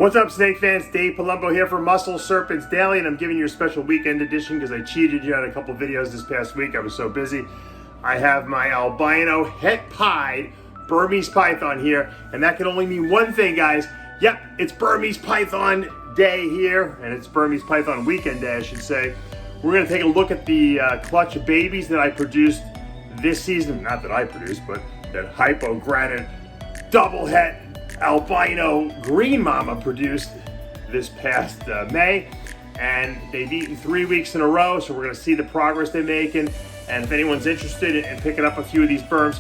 What's up, snake fans? Dave Palumbo here for Muscle Serpents Daily, and I'm giving you a special weekend edition because I cheated you on a couple videos this past week. I was so busy. I have my albino het-pied Burmese python here, and that can only mean one thing, guys. Yep, it's Burmese python day here, and it's Burmese python weekend day, I should say. We're going to take a look at the clutch of babies that I produced this season. Not that I produced, but that Hypo Granite double het albino green mama produced this past May, and they've eaten 3 weeks in a row, so we're going to see the progress they're making. And if anyone's interested in picking up a few of these burms,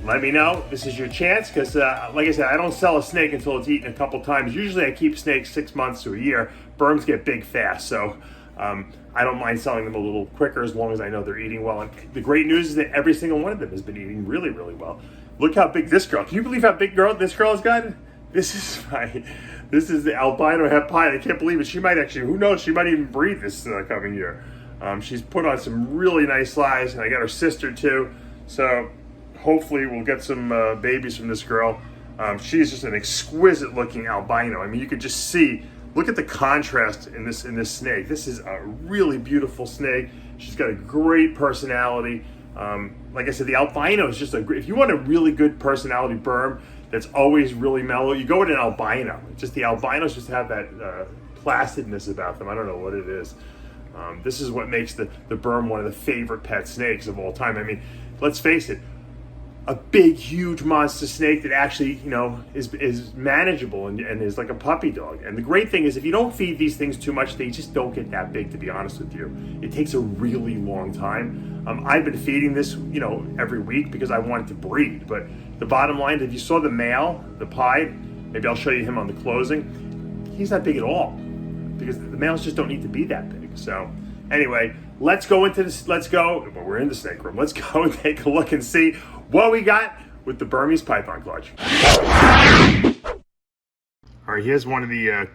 let me know. This is your chance, because like I said, I don't sell a snake until it's eaten a couple times. Usually I keep snakes 6 months to a year. Burms get big fast, so I don't mind selling them a little quicker as long as I know they're eating well. And the great news is that every single one of them has been eating really, really well. Look how big this girl. Can you believe how big this girl has gotten? This is the albino het-pied. I can't believe it. She might actually, who knows, she might even breed this coming year. She's put on some really nice size, and I got her sister too. So hopefully we'll get some babies from this girl. She's just an exquisite looking albino. I mean, you could just see, look at the contrast in this snake. This is a really beautiful snake. She's got a great personality. Like I said, the albino is just if you want a really good personality burm that's always really mellow, you go with an albino. Just the albinos just have that placidness about them. I don't know what it is. This is what makes the burm one of the favorite pet snakes of all time. I mean, let's face it, a big, huge monster snake that actually, you know, is manageable and is like a puppy dog. And the great thing is, if you don't feed these things too much, they just don't get that big, to be honest with you. It takes a really long time. I've been feeding this, you know, every week because I wanted to breed. But the bottom line, if you saw the male, the pied, maybe I'll show you him on the closing, he's not big at all because the males just don't need to be that big. So anyway, let's go into this. Well, we're in the snake room. Let's go and take a look and see what we got with the Burmese python clutch. All right, here's one of the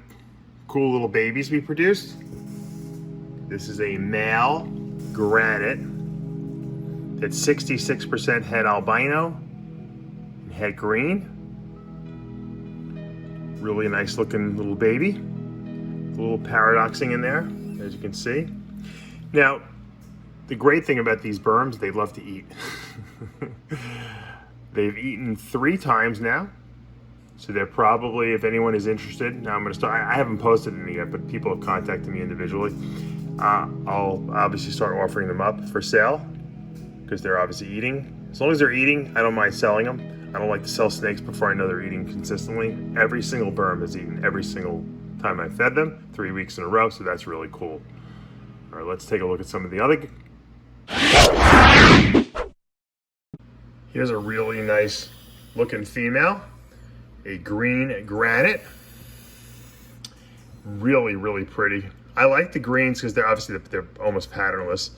cool little babies we produced. This is a male granite that's 66% het albino and het green. Really nice looking little baby. A little paradoxing in there, as you can see. Now, the great thing about these burms, they love to eat. They've eaten 3 times now, so they're probably, if anyone is interested, now I'm going to start. I haven't posted any yet, but people have contacted me individually. I'll obviously start offering them up for sale because they're obviously eating. As long as they're eating, I don't mind selling them. I don't like to sell snakes before I know they're eating consistently. Every single burm has eaten every single time I fed them, 3 weeks in a row, so that's really cool. All right, let's take a look at some of the other. Here's a really nice looking female, a green granite. Really, really pretty. I like the greens because they're almost patternless.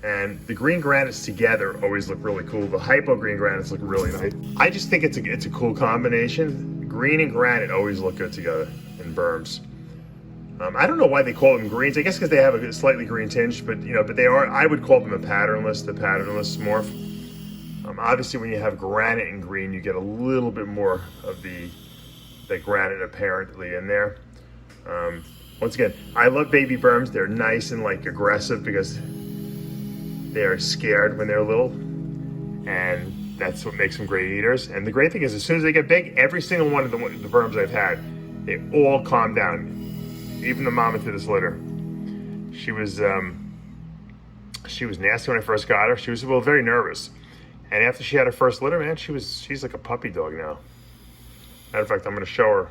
And the green granites together always look really cool. The hypo green granites look really nice. I just think it's a cool combination. Green and granite always look good together in burms. I don't know why they call them greens. I guess because they have a slightly green tinge, but they are. I would call them the patternless morph. Obviously, when you have granite and green, you get a little bit more of the granite apparently in there. Once again, I love baby burms. They're nice and like aggressive because they're scared when they're little, and that's what makes them great eaters. And the great thing is, as soon as they get big, every single one of the burms I've had, they all calm down. Even the mama to this litter. She was nasty when I first got her. She was very nervous. And after she had her first litter, man, she's like a puppy dog now. Matter of fact, I'm going to show her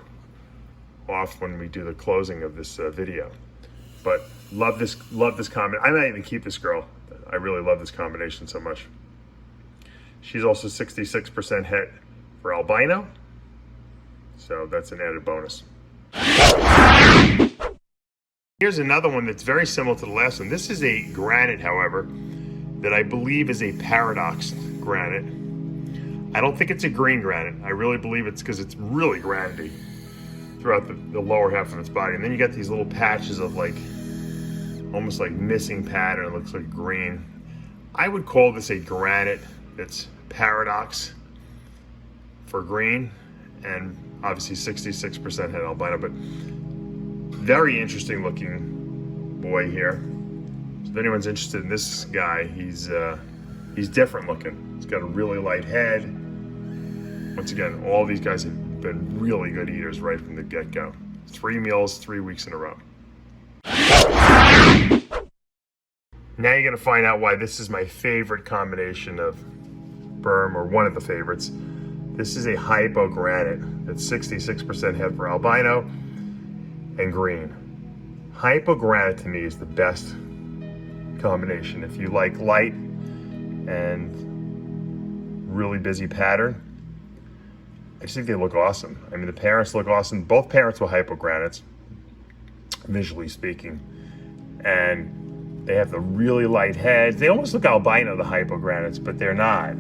off when we do the closing of this video. But love this combination. I might even keep this girl. I really love this combination so much. She's also 66% het for albino, so that's an added bonus. Here's another one that's very similar to the last one. This is a granite, however, that I believe is a Paradox Granite. I don't think it's a green granite. I really believe it's because it's really granity throughout the lower half of its body. And then you got these little patches of like, almost like missing pattern. It looks like green. I would call this a granite that's Paradox for green. And Obviously 66% het albino, but very interesting looking boy here. So if anyone's interested in this guy, he's different looking. He's got a really light head. Once again, all these guys have been really good eaters right from the get-go. 3 meals, 3 weeks in a row. Now you're gonna find out why this is my favorite combination of berm, or one of the favorites. This is a Hypo Granite. It's 66% het for albino and green. Hypo Granite to me is the best combination. If you like light and really busy pattern, I just think they look awesome. I mean, the parents look awesome. Both parents were Hypo Granites, visually speaking. And they have the really light heads. They almost look albino, the Hypo Granites, but they're not,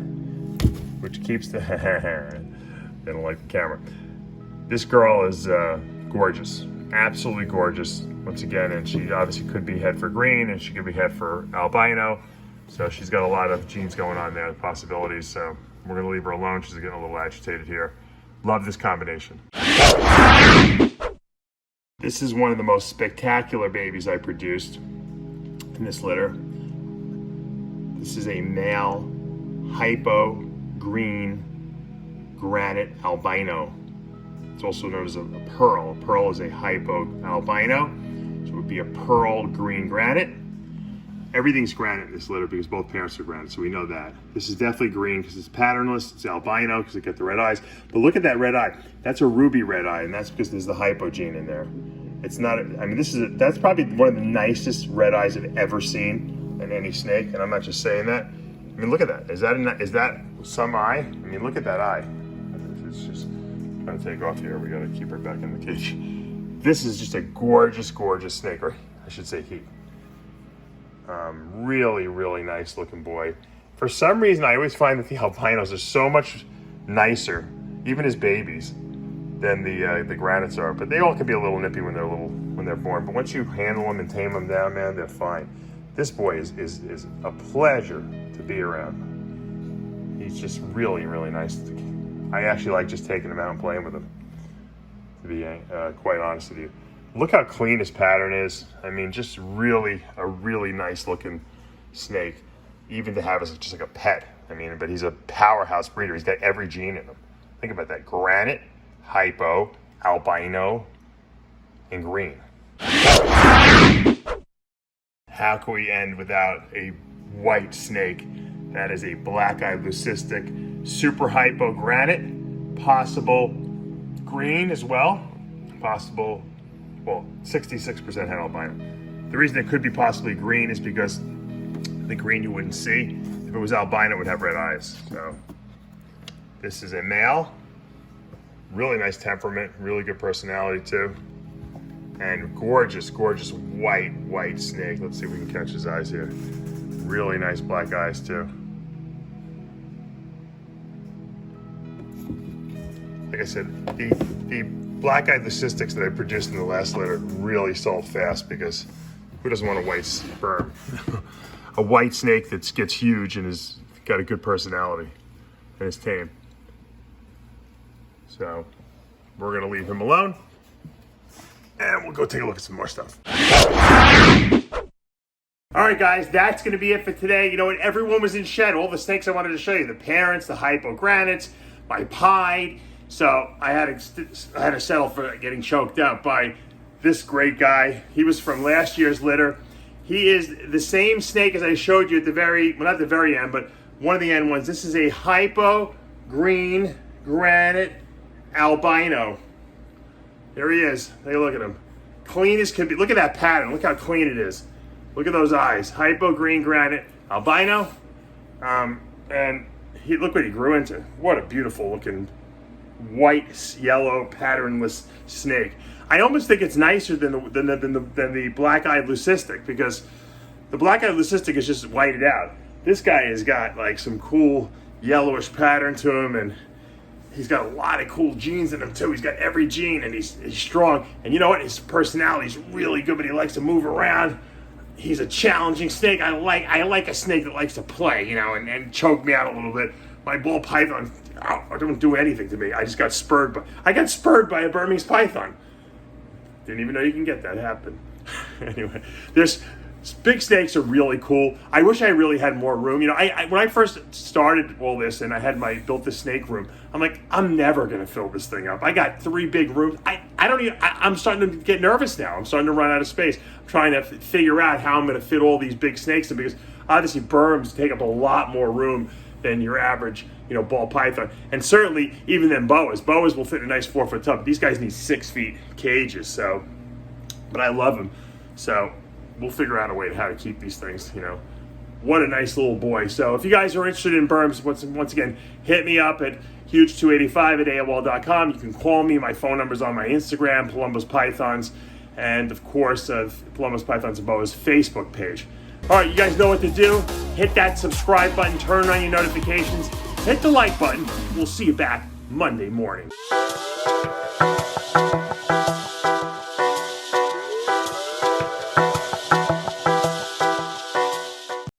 which keeps the, they don't like the camera. This girl is gorgeous, absolutely gorgeous, once again, and she obviously could be het for green, and she could be het for albino. So she's got a lot of genes going on there, possibilities. So we're gonna leave her alone. She's getting a little agitated here. Love this combination. This is one of the most spectacular babies I produced in this litter. This is a male Hypo Green Granite Albino. It's also known as a pearl. A pearl is a Hypo Albino, so it would be a pearl green granite. Everything's granite in this litter because both parents are granite, so we know that. This is definitely green because it's patternless. It's albino because it got the red eyes. But look at that red eye. That's a ruby red eye, and that's because there's the hypo gene in there. It's not, I mean, that's probably one of the nicest red eyes I've ever seen in any snake, and I'm not just saying that. I mean, look at that. Is that some eye? I mean, look at that eye. It's just trying to take off here. We gotta keep her back in the cage. This is just a gorgeous, gorgeous snake, or I should say he. Really, really nice looking boy. For some reason, I always find that the albinos are so much nicer, even as babies, than the granites are. But they all can be a little nippy when they're born. But once you handle them and tame them down, man, they're fine. This boy is a pleasure to be around. He's just really, really nice. I actually like just taking him out and playing with him, to be quite honest with you. Look how clean his pattern is. I mean, just really a really nice looking snake, even to have as just like a pet. I mean, but he's a powerhouse breeder. He's got every gene in him. Think about that: granite, hypo, albino, and green. How can we end without a white snake? That is a black-eyed leucistic, super hypo granite, possible green as well, possible. Well, 66% het albino. The reason it could be possibly green is because the green you wouldn't see. If it was albino, it would have red eyes. So this is a male, really nice temperament, really good personality too. And gorgeous, gorgeous white snake. Let's see if we can catch his eyes here. Really nice black eyes too. Like I said, the black-eyed leucistics that I produced in the last litter really sold fast because who doesn't want a white sperm? A white snake that gets huge and has got a good personality and is tame. So we're gonna leave him alone and we'll go take a look at some more stuff. All right, guys, that's gonna be it for today. You know what? Everyone was in shed. All the snakes I wanted to show you, the parents, the Hypo Granites, my pied. So I had to settle for getting choked up by this great guy. He was from last year's litter. He is the same snake as I showed you at the very, well, not the very end, but one of the end ones. This is a Hypo Green Granite Albino. There he is. Take a look at him. Clean as can be. Look at that pattern. Look how clean it is. Look at those eyes. Hypo Green Granite Albino. And look what he grew into. What a beautiful looking white, yellow, patternless snake. I almost think it's nicer than the black-eyed leucistic, because the black-eyed leucistic is just whited out. This guy has got like some cool yellowish pattern to him, and he's got a lot of cool genes in him too. He's got every gene, and he's strong. And you know what? His personality's really good, but he likes to move around. He's a challenging snake. I like a snake that likes to play, you know, and choke me out a little bit. My ball python I don't do anything to me. I just got spurred by a Burmese python. Didn't even know you can get that happen. Anyway, big snakes are really cool. I wish I really had more room. You know, when I first started all this and I had built the snake room, I'm like, I'm never gonna fill this thing up. I got 3 big rooms. I'm starting to get nervous now. I'm starting to run out of space. I'm trying to figure out how I'm gonna fit all these big snakes in, because obviously berms take up a lot more room than your average, ball python. And certainly even than boas. Boas will fit in a nice 4-foot tub. These guys need 6 feet cages, so, but I love them. So we'll figure out a way to how to keep these things, What a nice little boy. So if you guys are interested in berms, once again, hit me up at huge285@AOL.com. You can call me. My phone number's on my Instagram, Palumbo's Pythons, and of course, Palumbo's Pythons and Boas Facebook page. All right, you guys know what to do. Hit that subscribe button, turn on your notifications, hit the like button. We'll see you back Monday morning.